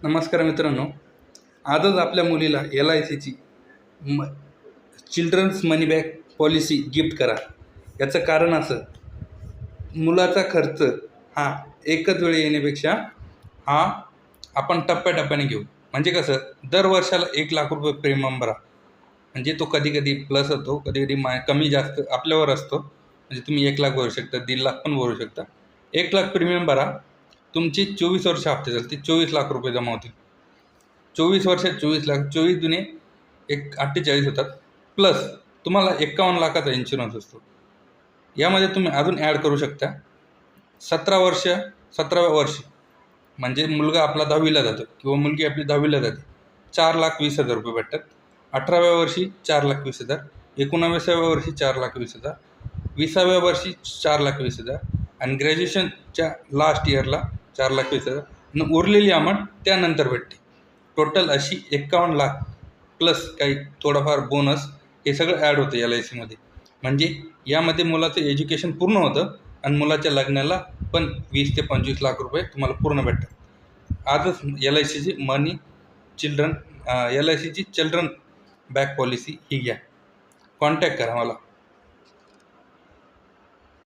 नमस्कार मित्रांनो, आजच आपल्या मुलीला LICची चिल्ड्रन्स मनी बॅक पॉलिसी गिफ्ट करा. याचं कारण असं, मुलाचा खर्च हा एकच वेळी येण्यापेक्षा हा आपण टप्प्याटप्प्याने घेऊ. म्हणजे कसं, दर वर्षाला 1,00,000 रुपये प्रीमियम भरा. म्हणजे तो कधी कधी प्लस होतो, कधी कधी कमी जास्त आपल्यावर असतो. म्हणजे तुम्ही 1,00,000 भरू शकता, 1,50,000 पण भरू शकता. 1,00,000 प्रीमियम भरा, तुमची 24 वर्ष हप्ते झाले, ते 24,00,000 रुपये जमा होतील. 24 वर्षात 24,00,000, 24 दुने 48 होतात. प्लस तुम्हाला 51,00,000चा इन्शुरन्स असतो. यामध्ये तुम्ही अजून ॲड करू शकता 17व्या वर्षी, म्हणजे मुलगा आपला 10वीला जातो किंवा मुलगी आपली 10वीला जाते, 4,20,000 रुपये भेटतात. 18व्या वर्षी 4,20,000, 19व्या वर्षी 4,20,000, 20व्या वर्षी 4,20,000 आणि ग्रॅज्युएशनच्या लास्ट इयरला 4,20,000 आणि उरलेली अमाऊंट त्यानंतर भेटते. टोटल अशी 51,00,000 प्लस काही थोडंफार बोनस, हे सगळं ॲड होतं LICमध्ये. म्हणजे यामध्ये मुलाचं एज्युकेशन पूर्ण होतं आणि मुलाच्या लग्नाला पण 20 ते 25 लाख रुपये तुम्हाला पूर्ण भेटतात. आजच LICची LICची चिल्ड्रन बॅक पॉलिसी ही घ्या. कॉन्टॅक्ट करा मला.